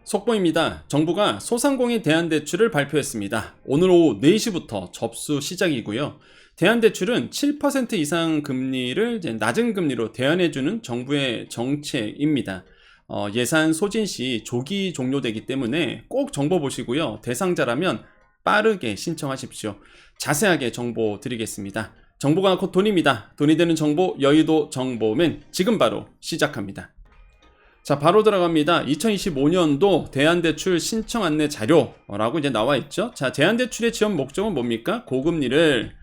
속보입니다. 정부가 소상공인 대안대출을 발표했습니다. 오늘 오후 4시부터 접수 시작이고요. 대안대출은 7% 이상 금리를 낮은 금리로 대안해주는 정부의 정책입니다. 예산 소진 시 조기 종료되기 때문에 꼭 정보 보시고요. 대상자라면 빠르게 신청하십시오. 자세하게 정보 드리겠습니다. 정보가 곧 돈입니다. 돈이 되는 정보, 여의도 정보맨 지금 바로 시작합니다. 자, 바로 들어갑니다. 2025년도 대안대출 신청 안내 자료라고 이제 나와 있죠. 자, 대안대출의 지원 목적은 뭡니까? 고금리를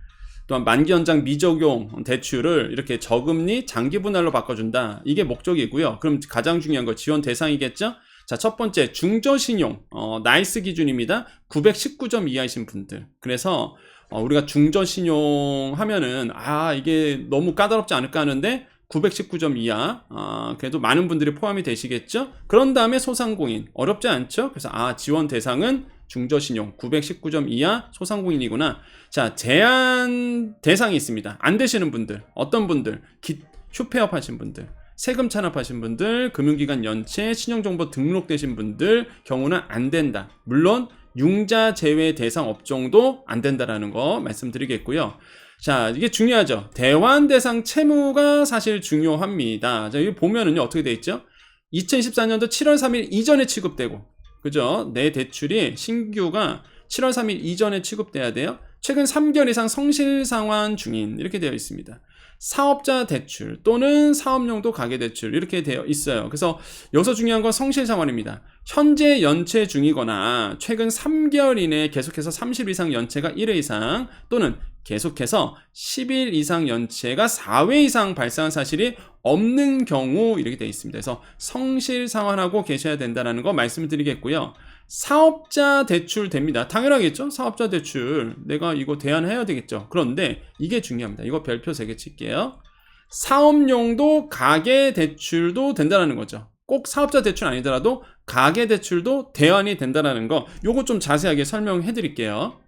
또한 만기 연장 미적용 대출을 이렇게 저금리 장기 분할로 바꿔준다. 이게 목적이고요. 그럼 가장 중요한 거 지원 대상이겠죠? 자, 첫 번째 중저신용 나이스 기준입니다. 919점 이하이신 분들. 그래서 우리가 중저신용 하면은 이게 너무 까다롭지 않을까 하는데 919점 이하, 그래도 많은 분들이 포함이 되시겠죠? 그런 다음에 소상공인, 어렵지 않죠? 그래서 지원 대상은 중저신용 919점 이하 소상공인이구나. 자, 제한 대상이 있습니다. 안 되시는 분들, 어떤 분들, 휴폐업 하신 분들, 세금 찬압하신 분들, 금융기관 연체, 신용정보 등록되신 분들 경우는 안 된다. 물론 융자 제외 대상 업종도 안 된다라는 거 말씀드리겠고요. 자, 이게 중요하죠. 대환 대상 채무가 사실 중요합니다. 자, 여기 보면은요, 어떻게 돼 있죠? 2014년도 7월 3일 이전에 취급되고, 그죠? 내 대출이 신규가 7월 3일 이전에 취급돼야 돼요. 최근 3개월 이상 성실 상환 중인, 이렇게 되어 있습니다. 사업자 대출 또는 사업용도 가계대출 이렇게 되어 있어요. 그래서 여기서 중요한 건 성실 상환입니다. 현재 연체 중이거나 최근 3개월 이내에 계속해서 30일 이상 연체가 1회 이상 또는 계속해서 10일 이상 연체가 4회 이상 발생한 사실이 없는 경우 이렇게 되어 있습니다. 그래서 성실 상환하고 계셔야 된다는 거 말씀을 드리겠고요. 사업자 대출 됩니다. 당연하겠죠? 사업자 대출 내가 이거 대안해야 되겠죠. 그런데 이게 중요합니다. 이거 별표 3개 칠게요. 사업용도 가계 대출도 된다는 거죠. 꼭 사업자 대출 아니더라도 가계 대출도 대안이 된다는 거, 요거 좀 자세하게 설명해 드릴게요.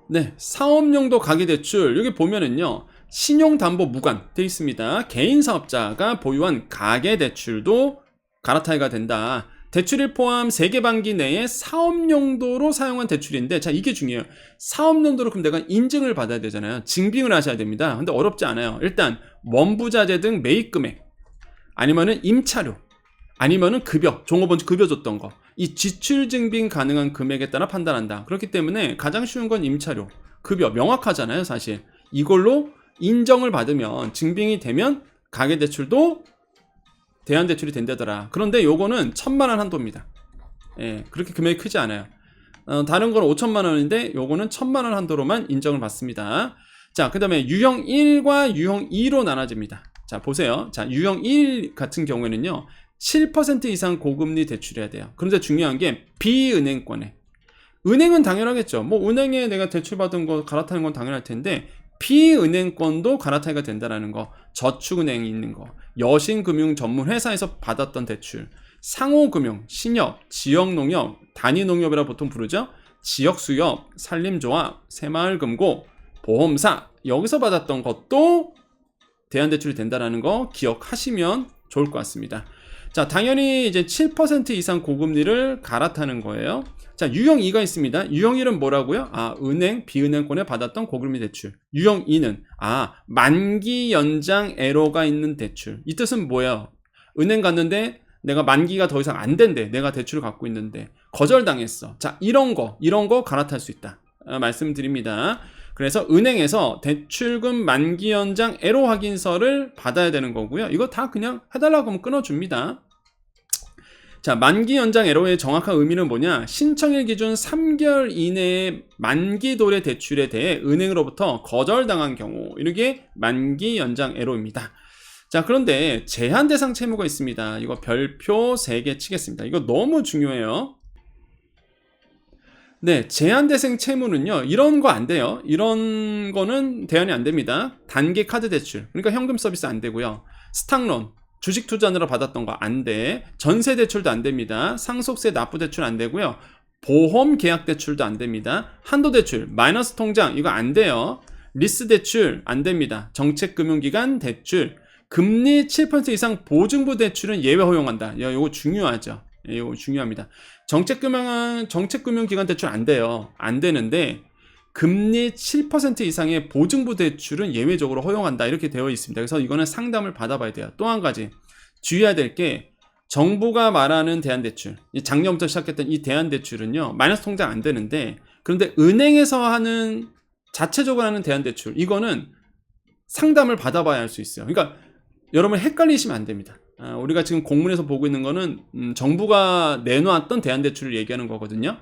네, 사업용도 가계대출 여기 보면은요, 신용담보 무관 되어 있습니다. 개인 사업자가 보유한 가계대출도 갈아타이가 된다. 대출일 포함 세계반기 내에 사업용도로 사용한 대출인데, 자, 이게 중요해요. 사업용도로 그럼 내가 인증을 받아야 되잖아요. 증빙을 하셔야 됩니다. 근데 어렵지 않아요. 일단 원부자재 등 매입금액, 아니면은 임차료, 아니면은 급여, 종업원 급여 줬던 거, 이 지출 증빙 가능한 금액에 따라 판단한다. 그렇기 때문에 가장 쉬운 건 임차료, 급여 명확하잖아요. 사실 이걸로 인정을 받으면, 증빙이 되면 가계대출도 대안대출이 된다더라. 그런데 요거는 1,000만 원 한도입니다. 예, 그렇게 금액이 크지 않아요. 다른 건 5천만 원인데 요거는 1,000만 원 한도로만 인정을 받습니다. 자, 그 다음에 유형 1과 유형 2로 나눠집니다. 자, 보세요. 자, 유형 1 같은 경우에는요, 7% 이상 고금리 대출해야 돼요. 그런데 중요한 게 비은행권에, 은행은 당연하겠죠. 뭐 은행에 내가 대출 받은 거 갈아타는 건 당연할 텐데 비은행권도 갈아타기가 된다는 거, 저축은행이 있는 거, 여신금융 전문 회사에서 받았던 대출, 상호금융, 신협, 지역농협, 단위농협이라 보통 부르죠. 지역수협, 산림조합, 새마을금고, 보험사, 여기서 받았던 것도 대안대출이 된다는 거 기억하시면 좋을 것 같습니다. 자, 당연히 이제 7% 이상 고금리를 갈아타는 거예요. 자, 유형 2가 있습니다. 유형 1은 뭐라고요? 은행, 비은행권에 받았던 고금리 대출. 유형 2는 만기 연장 애로가 있는 대출. 이 뜻은 뭐예요? 은행 갔는데 내가 만기가 더 이상 안 된대. 내가 대출을 갖고 있는데 거절당했어. 자, 이런 거 갈아탈 수 있다. 말씀드립니다. 그래서 은행에서 대출금 만기 연장 애로 확인서를 받아야 되는 거고요. 이거 다 그냥 해달라고 하면 끊어줍니다. 자, 만기 연장 애로의 정확한 의미는 뭐냐? 신청일 기준 3개월 이내에 만기 도래 대출에 대해 은행으로부터 거절당한 경우, 이게 만기 연장 애로입니다. 자, 그런데 제한 대상 채무가 있습니다. 이거 별표 3개 치겠습니다. 이거 너무 중요해요. 네, 제한 대상 채무는요, 이런 거 안 돼요. 이런 거는 대안이 안 됩니다. 단기 카드 대출, 그러니까 현금 서비스 안 되고요. 스탁론, 주식 투자하느라 받았던 거 안 돼. 전세 대출도 안 됩니다. 상속세 납부 대출 안 되고요. 보험 계약 대출도 안 됩니다. 한도 대출, 마이너스 통장 이거 안 돼요. 리스 대출 안 됩니다. 정책금융기관 대출, 금리 7% 이상 보증부 대출은 예외 허용한다. 이거 중요하죠. 이거 중요합니다. 정책금융기관 대출 안 돼요. 안 되는데 금리 7% 이상의 보증부 대출은 예외적으로 허용한다 이렇게 되어 있습니다. 그래서 이거는 상담을 받아봐야 돼요. 또 한 가지 주의해야 될 게 정부가 말하는 대안대출, 작년부터 시작했던 이 대안대출은요 마이너스 통장 안 되는데, 그런데 은행에서 하는 자체적으로 하는 대안대출 이거는 상담을 받아봐야 할 수 있어요. 그러니까 여러분 헷갈리시면 안 됩니다. 우리가 지금 공문에서 보고 있는 거는 정부가 내놓았던 대안대출을 얘기하는 거거든요.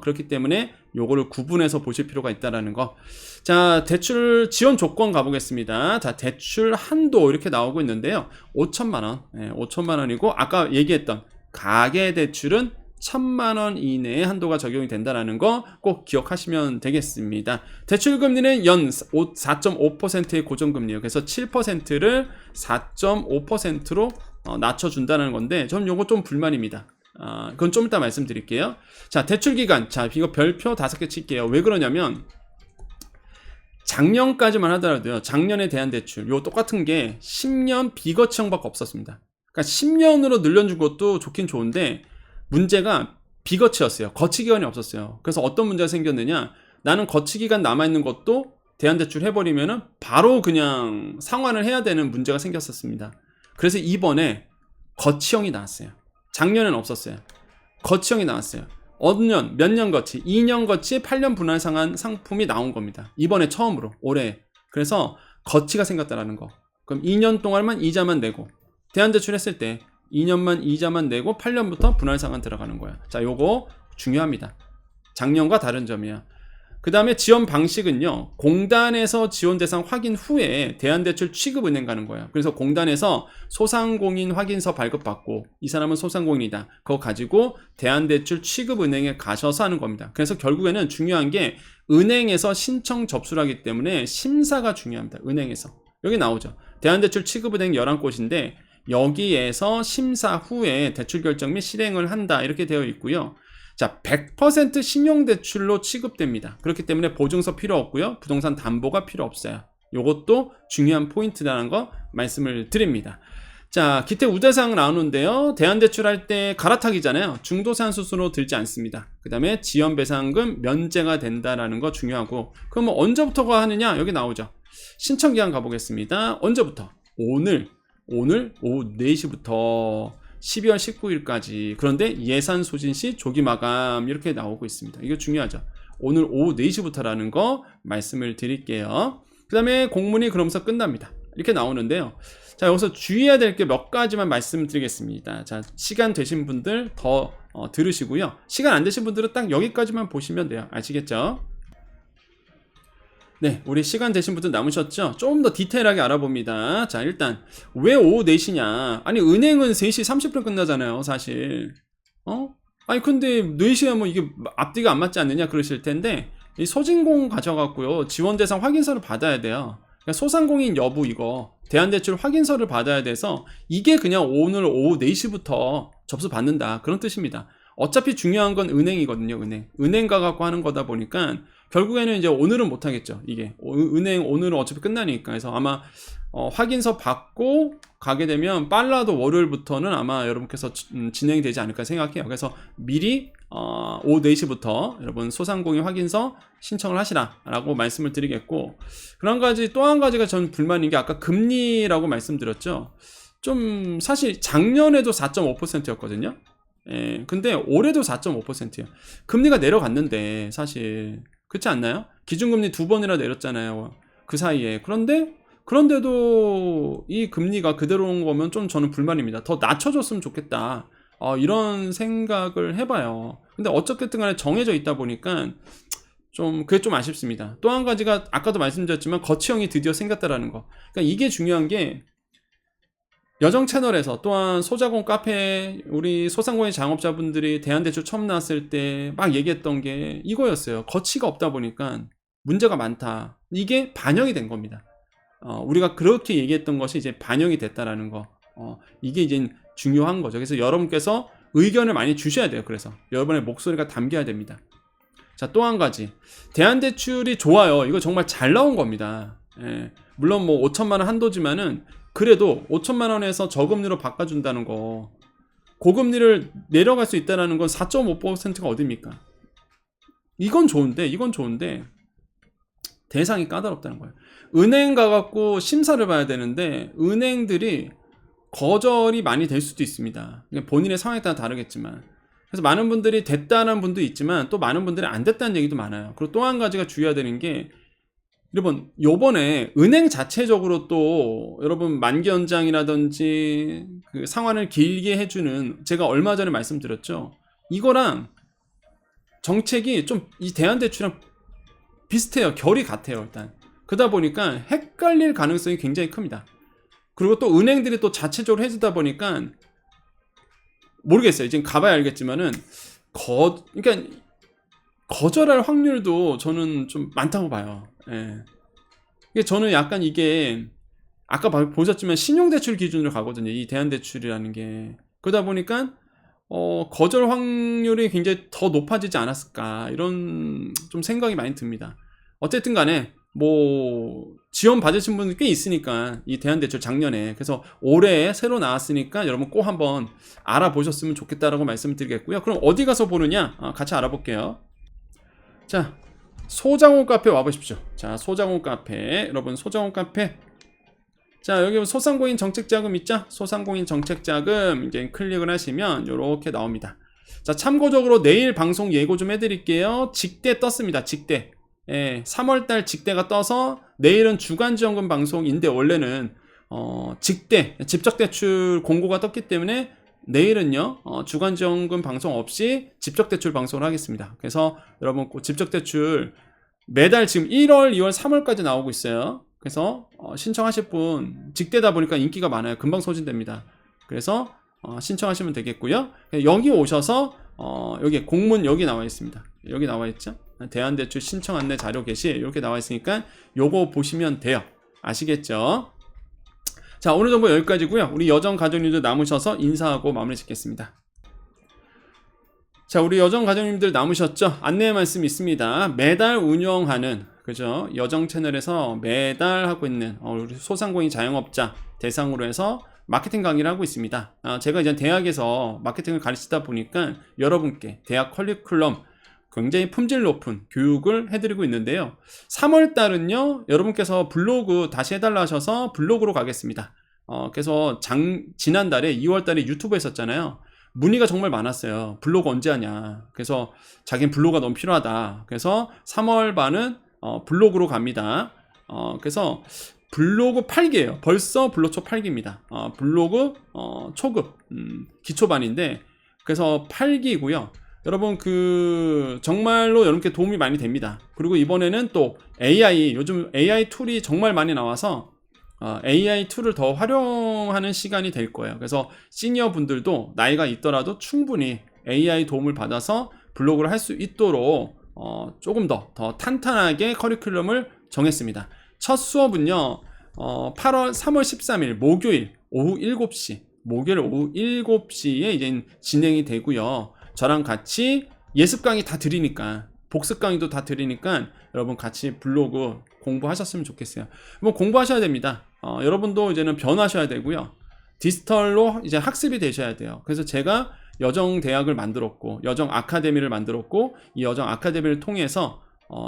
그렇기 때문에 요거를 구분해서 보실 필요가 있다라는 거. 자, 대출 지원 조건 가보겠습니다. 자, 대출 한도 이렇게 나오고 있는데요. 5천만 원. 5천만 원이고 아까 얘기했던 가계 대출은 1,000만 원 이내에 한도가 적용이 된다는 거 꼭 기억하시면 되겠습니다. 대출 금리는 연 4.5%의 고정금리예요. 그래서 7%를 4.5%로 낮춰준다는 건데 전 요거 좀 불만입니다. 그건 좀 이따 말씀드릴게요. 자, 대출 기간. 자, 이거 별표 5개 칠게요. 왜 그러냐면 작년까지만 하더라도요. 작년에 대한 대출 요 똑같은 게 10년 비거치형밖에 없었습니다. 그러니까 10년으로 늘려준 것도 좋긴 좋은데 문제가 비거치였어요. 거치 기간이 없었어요. 그래서 어떤 문제가 생겼느냐? 나는 거치 기간 남아있는 것도 대안대출 해버리면은 바로 그냥 상환을 해야 되는 문제가 생겼었습니다. 그래서 이번에 거치형이 나왔어요. 작년엔 없었어요. 거치형이 나왔어요. 어느 년, 몇 년 거치, 2년 거치, 8년 분할 상한 상품이 나온 겁니다. 이번에 처음으로, 올해. 그래서 거치가 생겼다라는 거. 그럼 2년 동안만 이자만 내고, 대안대출 했을 때 2년만 이자만 내고 8년부터 분할 상환 들어가는 거야. 자, 요거 중요합니다. 작년과 다른 점이야. 그 다음에 지원 방식은요, 공단에서 지원 대상 확인 후에 대안대출 취급은행 가는 거예요. 그래서 공단에서 소상공인 확인서 발급받고 이 사람은 소상공인이다. 그거 가지고 대안대출 취급은행에 가셔서 하는 겁니다. 그래서 결국에는 중요한 게 은행에서 신청 접수를 하기 때문에 심사가 중요합니다. 은행에서. 여기 나오죠. 대안대출 취급은행 11곳인데 여기에서 심사 후에 대출 결정 및 실행을 한다. 이렇게 되어 있고요. 자, 100% 신용대출로 취급됩니다. 그렇기 때문에 보증서 필요 없고요. 부동산 담보가 필요 없어요. 요것도 중요한 포인트라는 거 말씀을 드립니다. 자, 기타 우대사항 나오는데요. 대안대출할 때 갈아타기잖아요. 중도산 수수료 들지 않습니다. 그 다음에 지연배상금 면제가 된다라는 거 중요하고, 그럼 언제부터가 하느냐? 여기 나오죠. 신청기한 가보겠습니다. 언제부터? 오늘 오후 4시부터 12월 19일까지. 그런데 예산 소진 시 조기 마감 이렇게 나오고 있습니다. 이거 중요하죠. 오늘 오후 4시부터라는 거 말씀을 드릴게요. 그 다음에 공문이 그러면서 끝납니다. 이렇게 나오는데요. 자, 여기서 주의해야 될 게 몇 가지만 말씀드리겠습니다. 자, 시간 되신 분들 더 들으시고요. 시간 안 되신 분들은 딱 여기까지만 보시면 돼요. 아시겠죠? 네, 우리 시간 되신 분들 남으셨죠? 좀 더 디테일하게 알아봅니다. 자, 일단 왜 오후 4시냐? 아니, 은행은 3시 30분 끝나잖아요, 사실. 아니, 근데 4시에 하면 이게 앞뒤가 안 맞지 않느냐 그러실 텐데, 이 소진공 가져갖고요, 지원 대상 확인서를 받아야 돼요. 그러니까 소상공인 여부 이거 대안대출 확인서를 받아야 돼서 이게 그냥 오늘 오후 4시부터 접수 받는다 그런 뜻입니다. 어차피 중요한 건 은행이거든요. 은행 가갖고 하는 거다 보니까 결국에는 이제 오늘은 못하겠죠. 이게 은행 오늘은 어차피 끝나니까. 그래서 아마 확인서 받고 가게 되면 빨라도 월요일부터는 아마 여러분께서 진행이 되지 않을까 생각해요. 그래서 미리 오후 4시부터 여러분 소상공인 확인서 신청을 하시라라고 말씀을 드리겠고, 그런 가지 또 한 가지가 전 불만인 게 아까 금리라고 말씀드렸죠. 좀 사실 작년에도 4.5%였거든요. 예, 근데 올해도 4.5%예요. 금리가 내려갔는데 사실 그렇지 않나요? 기준금리 2번이나 내렸잖아요. 그 사이에. 그런데도 이 금리가 그대로 온 거면 좀 저는 불만입니다. 더 낮춰줬으면 좋겠다. 이런 생각을 해봐요. 근데 어쨌든 간에 정해져 있다 보니까 그게 좀 아쉽습니다. 또 한 가지가 아까도 말씀드렸지만 거치형이 드디어 생겼다라는 거. 그러니까 이게 중요한 게 여정 채널에서 또한 소자공 카페 우리 소상공인 장업자분들이 대안대출 처음 나왔을 때 막 얘기했던 게 이거였어요. 거치가 없다 보니까 문제가 많다. 이게 반영이 된 겁니다. 우리가 그렇게 얘기했던 것이 이제 반영이 됐다라는 거. 이게 이제 중요한 거죠. 그래서 여러분께서 의견을 많이 주셔야 돼요. 그래서 여러분의 목소리가 담겨야 됩니다. 자, 또 한 가지. 대안대출이 좋아요. 이거 정말 잘 나온 겁니다. 예. 물론 뭐 5천만 원 한도지만은 그래도 5천만 원에서 저금리로 바꿔준다는 거, 고금리를 내려갈 수 있다는 건 4.5%가 어딥니까? 이건 좋은데 대상이 까다롭다는 거예요. 은행 가갖고 심사를 봐야 되는데 은행들이 거절이 많이 될 수도 있습니다. 본인의 상황에 따라 다르겠지만. 그래서 많은 분들이 됐다는 분도 있지만 또 많은 분들이 안 됐다는 얘기도 많아요. 그리고 또 한 가지가 주의해야 되는 게 여러분 요번에 은행 자체적으로 또 여러분 만기 연장이라든지 그 상환을 길게 해주는 제가 얼마 전에 말씀드렸죠. 이거랑 정책이 좀 이 대한대출이랑 비슷해요. 결이 같아요. 일단 그러다 보니까 헷갈릴 가능성이 굉장히 큽니다. 그리고 또 은행들이 또 자체적으로 해주다 보니까 모르겠어요. 지금 가봐야 알겠지만은 그러니까 거절할 확률도 저는 좀 많다고 봐요. 예. 이게 저는 약간 이게 아까 보셨지만 신용대출 기준으로 가거든요. 이 대한대출이라는 게 그러다 보니까 거절 확률이 굉장히 더 높아지지 않았을까 이런 좀 생각이 많이 듭니다. 어쨌든 간에 뭐 지원 받으신 분들 꽤 있으니까 이 대한대출 작년에 그래서 올해 새로 나왔으니까 여러분 꼭 한번 알아보셨으면 좋겠다라고 말씀드리겠고요. 그럼 어디 가서 보느냐 같이 알아볼게요. 자, 소장훈 카페 와보십시오. 자, 소장훈 카페 여러분 소장훈 카페 자 여기 소상공인 정책자금 있죠? 소상공인 정책자금 이제 클릭을 하시면 이렇게 나옵니다. 자 참고적으로 내일 방송 예고 좀 해드릴게요. 직대 떴습니다. 직대 3월달 직대가 떠서 내일은 주간지원금 방송인데 원래는 직대 직접대출 공고가 떴기 때문에 내일은요 주간지원금 방송 없이 직접대출 방송을 하겠습니다. 그래서 여러분 직접대출 매달 지금 1월, 2월, 3월까지 나오고 있어요. 그래서 신청하실 분 직대다 보니까 인기가 많아요. 금방 소진됩니다. 그래서 신청하시면 되겠고요. 여기 오셔서 여기 공문 여기 나와 있습니다. 여기 나와 있죠. 대한대출 신청 안내 자료 게시 이렇게 나와 있으니까 요거 보시면 돼요. 아시겠죠? 자 오늘 정보 여기까지고요. 우리 여정 가족님들 남으셔서 인사하고 마무리 짓겠습니다. 자 우리 여정 가족님들 남으셨죠? 안내 말씀 있습니다. 매달 운영하는 그죠? 여정 채널에서 매달 하고 있는 우리 소상공인 자영업자 대상으로 해서 마케팅 강의를 하고 있습니다. 제가 이제 대학에서 마케팅을 가르치다 보니까 여러분께 대학 커리큘럼 굉장히 품질 높은 교육을 해드리고 있는데요. 3월달은요 여러분께서 블로그 다시 해달라 하셔서 블로그로 가겠습니다. 그래서 지난달에 2월달에 유튜브 했었잖아요. 문의가 정말 많았어요. 블로그 언제 하냐. 그래서 자기는 블로그가 너무 필요하다. 그래서 3월 반은 블로그로 갑니다. 그래서 블로그 8기예요. 벌써 블로초 8기입니다. 블로그 초급 기초반인데 그래서 8기고요. 여러분 정말로 여러분께 도움이 많이 됩니다. 그리고 이번에는 또 AI 요즘 AI 툴이 정말 많이 나와서 AI 툴을 더 활용하는 시간이 될 거예요. 그래서 시니어 분들도 나이가 있더라도 충분히 AI 도움을 받아서 블로그를 할 수 있도록 조금 더 탄탄하게 커리큘럼을 정했습니다. 첫 수업은요 3월 13일 목요일 오후 7시 목요일 오후 7시에 이제 진행이 되고요. 저랑 같이 예습 강의 다 드리니까 복습 강의도 다 드리니까 여러분 같이 블로그 공부하셨으면 좋겠어요. 뭐 공부하셔야 됩니다. 여러분도 이제는 변하셔야 되고요. 디지털로 이제 학습이 되셔야 돼요. 그래서 제가 여정 대학을 만들었고 여정 아카데미를 만들었고 이 여정 아카데미를 통해서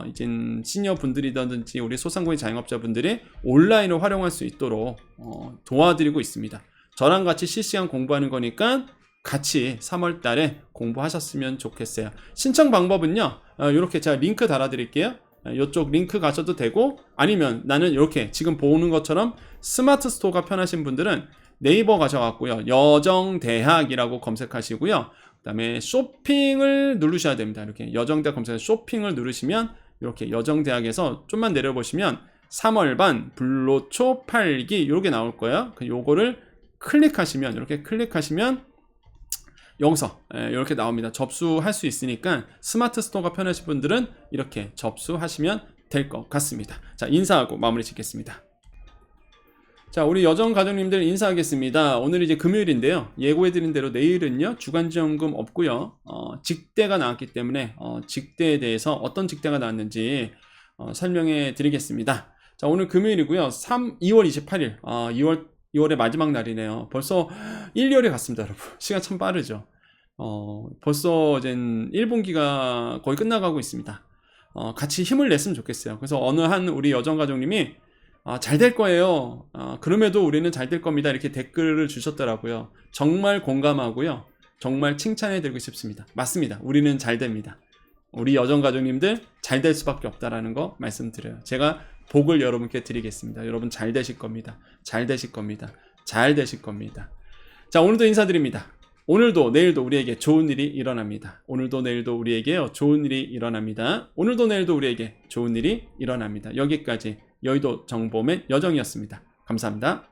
이제 시니어 분들이든지 우리 소상공인 자영업자분들이 온라인을 활용할 수 있도록 도와드리고 있습니다. 저랑 같이 실시간 공부하는 거니까 같이 3월 달에 공부하셨으면 좋겠어요. 신청 방법은요 이렇게 제가 링크 달아 드릴게요. 이쪽 링크 가셔도 되고 아니면 나는 이렇게 지금 보는 것처럼 스마트 스토어가 편하신 분들은 네이버 가셔갖고요 여정대학이라고 검색하시고요 그 다음에 쇼핑을 누르셔야 됩니다. 이렇게 여정대학 검색해서 쇼핑을 누르시면 이렇게 여정대학에서 좀만 내려보시면 3월반 블로초 8기 이렇게 나올 거예요. 요거를 클릭하시면 이렇게 클릭하시면 여기서 이렇게 나옵니다. 접수할 수 있으니까 스마트 스토어가 편하신 분들은 이렇게 접수하시면 될 것 같습니다. 자 인사하고 마무리 짓겠습니다. 자 우리 여정 가족님들 인사하겠습니다. 오늘 이제 금요일인데요. 예고해드린 대로 내일은요 주간지원금 없고요 직대가 나왔기 때문에 직대에 대해서 어떤 직대가 나왔는지 설명해 드리겠습니다. 자 오늘 금요일이고요 2월 28일 2월 2월의 마지막 날이네요. 벌써 1, 2월이 갔습니다, 여러분. 시간 참 빠르죠. 벌써 이제 1분기가 거의 끝나가고 있습니다. 같이 힘을 냈으면 좋겠어요. 그래서 어느 한 우리 여정가족님이 잘 될 거예요. 그럼에도 우리는 잘 될 겁니다. 이렇게 댓글을 주셨더라고요. 정말 공감하고요. 정말 칭찬해드리고 싶습니다. 맞습니다. 우리는 잘 됩니다. 우리 여정가족님들 잘 될 수밖에 없다라는 거 말씀드려요. 제가 복을 여러분께 드리겠습니다. 여러분 잘 되실 겁니다. 잘 되실 겁니다. 잘 되실 겁니다. 자, 오늘도 인사드립니다. 오늘도 내일도 우리에게 좋은 일이 일어납니다. 오늘도 내일도 우리에게 좋은 일이 일어납니다. 오늘도 내일도 우리에게 좋은 일이 일어납니다. 여기까지 여의도 정보맨 여정이었습니다. 감사합니다.